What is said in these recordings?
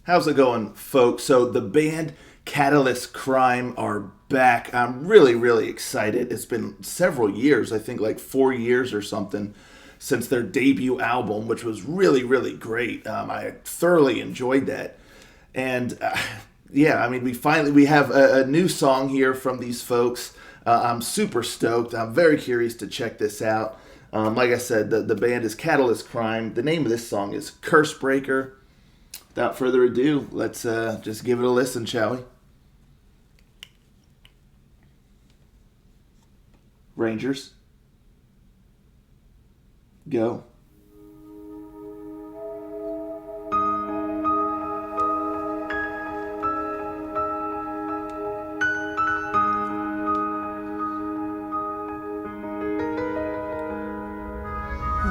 How's it going, folks? So the band Catalyst Crime are back. I'm really, really excited. It's been several years, I think like 4 years or something, since their debut album, which was really, really great. I thoroughly enjoyed that. And yeah, I mean, we have a new song here from these folks. I'm super stoked. I'm very curious to check this out. Like I said, the band is Catalyst Crime. The name of this song is Cursebreaker. Without further ado, let's just give it a listen, shall we? Rangers, go.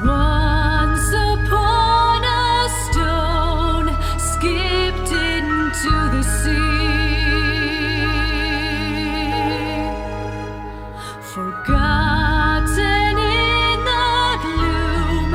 Once upon a stone skipped into the sea, forgotten in the gloom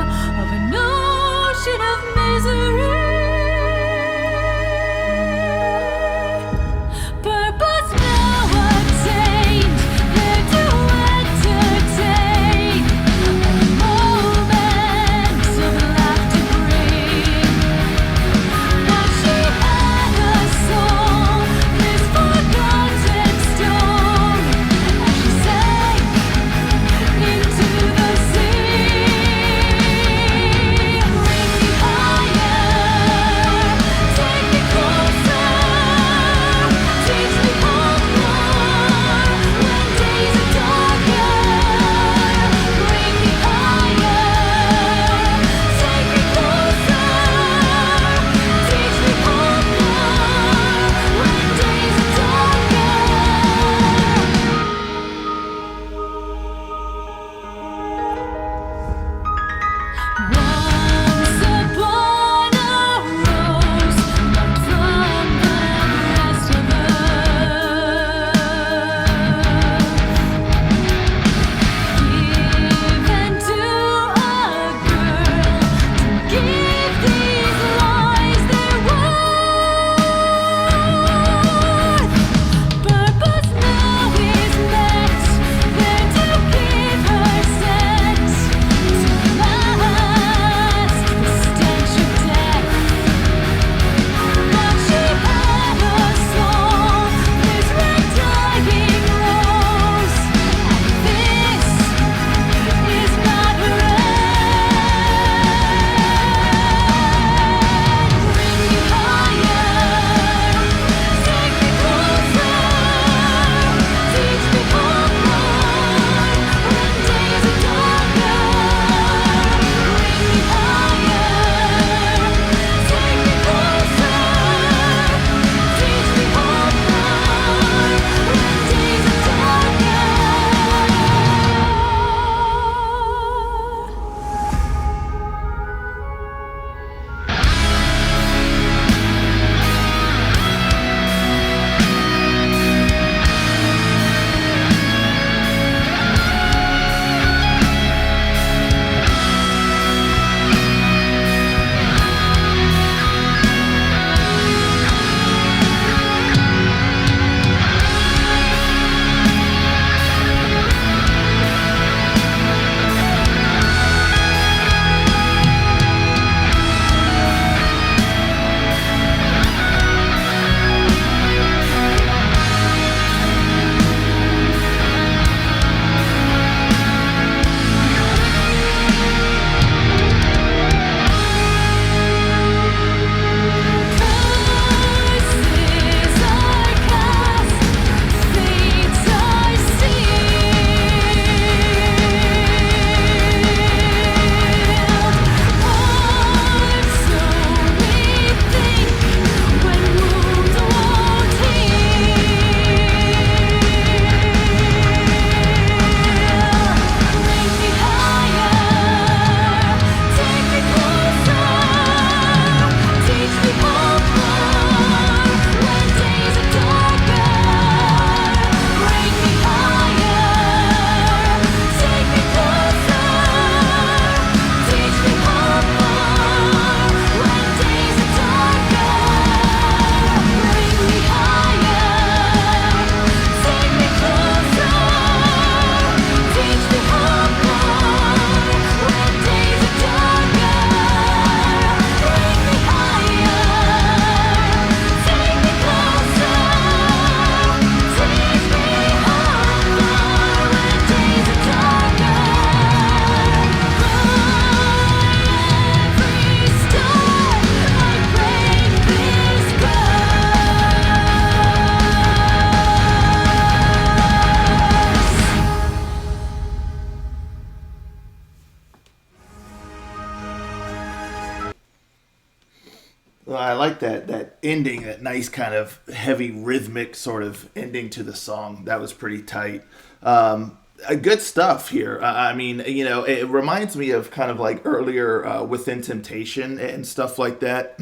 like that ending, that nice kind of heavy rhythmic sort of ending to the song. That was pretty tight. Good stuff here. I mean, it reminds me of kind of like earlier Within Temptation and stuff like that.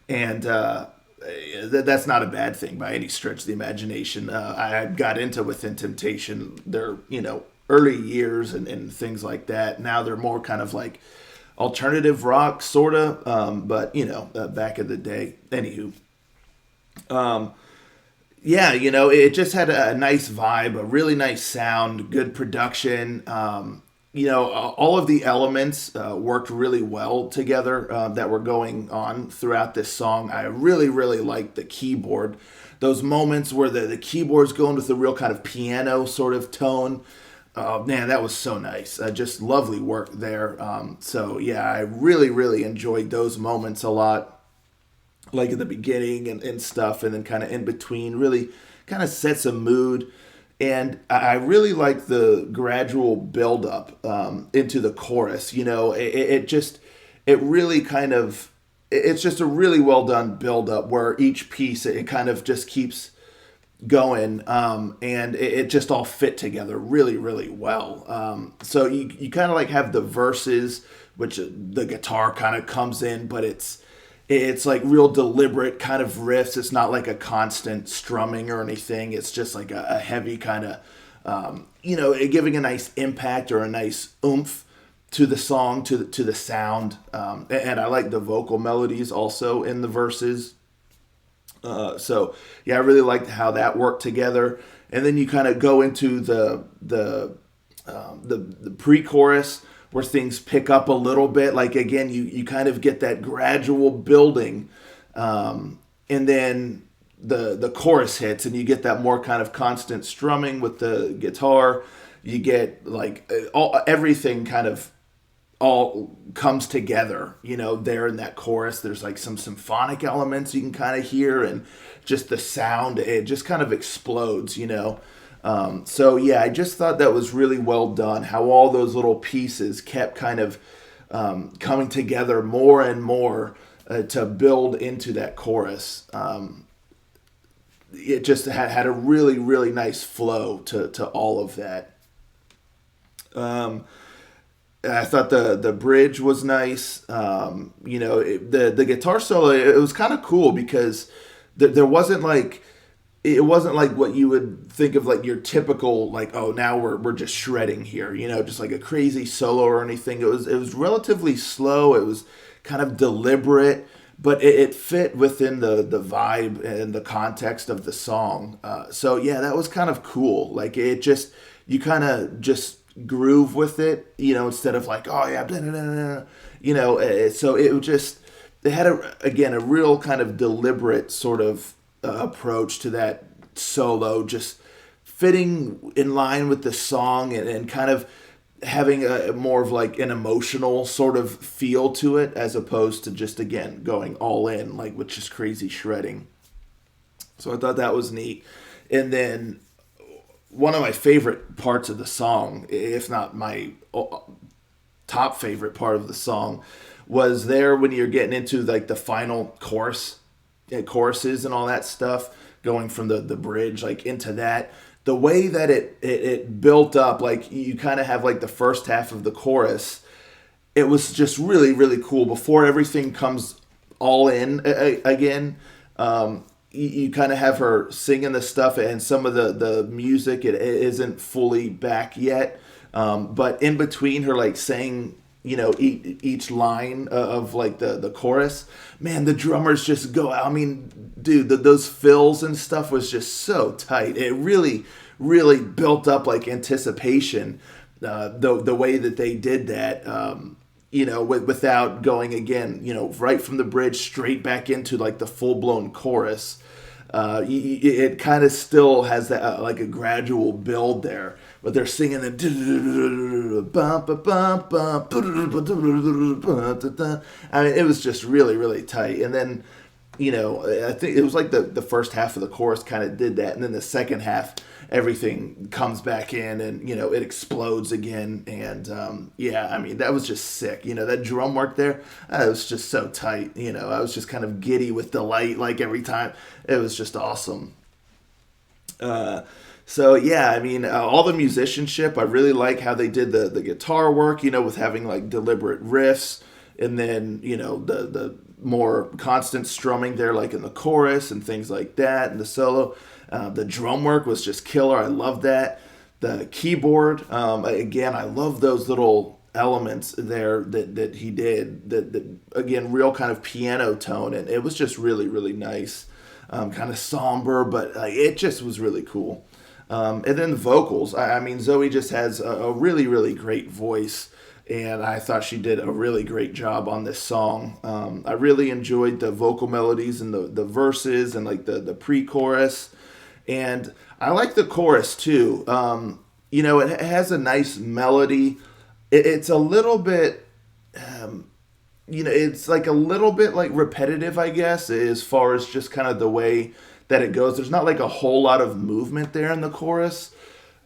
And that's not a bad thing by any stretch of the imagination. I got into Within Temptation, their early years and things like that. Now they're more kind of like alternative rock, sorta, but back in the day. Anywho, yeah, it just had a nice vibe, a really nice sound, good production. All of the elements worked really well together that were going on throughout this song. I really, really liked the keyboard. Those moments where the keyboard's going with a real kind of piano sort of tone. Oh, man, that was so nice. Just lovely work there. So, yeah, I really, really enjoyed those moments a lot. Like at the beginning and stuff, and then kind of in between, really kind of sets a mood. And I really like the gradual build up into the chorus. It's just a really well done build up where each piece, it kind of just keeps going, and it just all fit together really, really well. So you kind of like have the verses, which the guitar kind of comes in, but it's like real deliberate kind of riffs. It's not like a constant strumming or anything. It's just like a heavy kind of, giving a nice impact or a nice oomph to the song, to the sound. And I like the vocal melodies also in the verses. So yeah, I really liked how that worked together. And then you kind of go into the pre-chorus, where things pick up a little bit. Like, again, you kind of get that gradual building, and then the chorus hits, and you get that more kind of constant strumming with the guitar. You get like everything kind of all comes together, there in that chorus. There's like some symphonic elements you can kind of hear, and just the sound, it just kind of explodes, So yeah, I just thought that was really well done, how all those little pieces kept kind of coming together more and more to build into that chorus. It just had a really, really nice flow to all of that. I thought the bridge was nice. The guitar solo, it was kind of cool because there wasn't like, it wasn't like what you would think of like your typical, like, oh, now we're just shredding here, just like a crazy solo or anything. It was relatively slow. It was kind of deliberate, but it fit within the vibe and the context of the song. So yeah, that was kind of cool. Like, you kind of just groove with it, instead of like, oh yeah, blah, blah, blah, blah. So it had a real kind of deliberate sort of approach to that solo, just fitting in line with the song, and kind of having a more of like an emotional sort of feel to it, as opposed to just, again, going all in like with just crazy shredding. So I thought that was neat. And then one of my favorite parts of the song, if not my top favorite part of the song, was there when you're getting into like the final choruses and all that stuff, going from the bridge like into that. The way that it built up, like you kind of have like the first half of the chorus, it was just really, really cool. Before everything comes all in again, you kind of have her singing the stuff, and some of the music, it isn't fully back yet, but in between her like saying, each line of like the chorus, man, the drummers just go, I mean, dude, those fills and stuff was just so tight. It really, really built up like anticipation, the way that they did that, without going again, right from the bridge straight back into like the full-blown chorus. It kind of still has that like a gradual build there, but they're singing the I mean, it was just really, really tight. And then I think it was like the first half of the chorus kind of did that, and then the second half, everything comes back in, and it explodes again, and yeah, I mean that was just sick. That drum work there, it was just so tight. I was just kind of giddy with delight, like every time. It was just awesome. So yeah, I mean, all the musicianship, I really like how they did the guitar work, with having like deliberate riffs, and then the more constant strumming there, like in the chorus and things like that, and the solo. The drum work was just killer. I love that. The keyboard, again, I love those little elements there that he did. That again, real kind of piano tone, and it was just really really nice. Kind of somber, but it just was really cool. And then the vocals. I mean, Zoe just has a really, really great voice, and I thought she did a really great job on this song. I really enjoyed the vocal melodies and the verses and like the pre-chorus, and I like the chorus too. It has a nice melody. It's a little bit. It's like a little bit like repetitive, I guess, as far as just kind of the way that it goes. There's not like a whole lot of movement there in the chorus,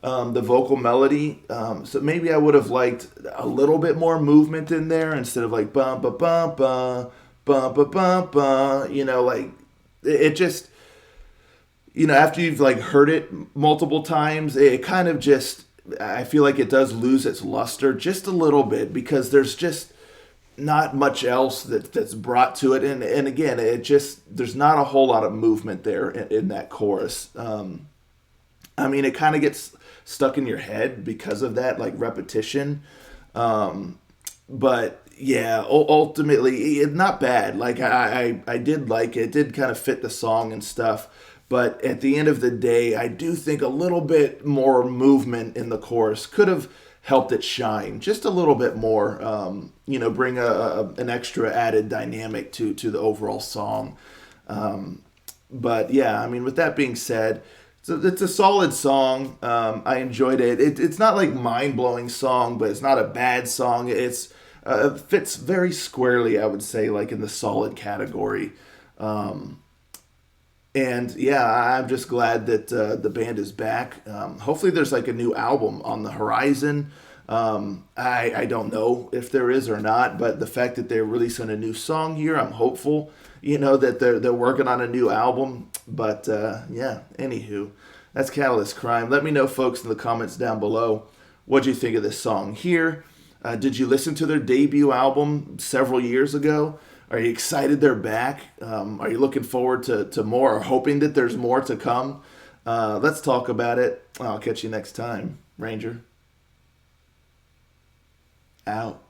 the vocal melody. So maybe I would have liked a little bit more movement in there instead of like bum ba bum ba bum ba bum ba. Like it just, after you've like heard it multiple times, it kind of just, I feel like it does lose its luster just a little bit because there's just not much else that's brought to it, and again, there's not a whole lot of movement there in that chorus. I mean, it kind of gets stuck in your head because of that like repetition, but yeah, ultimately, not bad. Like I did like it. It did kind of fit the song and stuff. But at the end of the day, I do think a little bit more movement in the chorus could have helped it shine just a little bit more, bring an extra added dynamic to the overall song. But yeah, I mean, with that being said, it's a solid song. I enjoyed it. It's not like mind-blowing song, but it's not a bad song. It fits very squarely, I would say, like in the solid category. And yeah, I'm just glad that the band is back. Hopefully, there's like a new album on the horizon. I don't know if there is or not, but the fact that they're releasing a new song here, I'm hopeful. That they're working on a new album. But yeah, anywho, that's Catalyst Crime. Let me know, folks, in the comments down below. What'd you think of this song here? Did you listen to their debut album several years ago? Are you excited they're back? Are you looking forward to more or hoping that there's more to come? Let's talk about it. I'll catch you next time. Ranger. Out.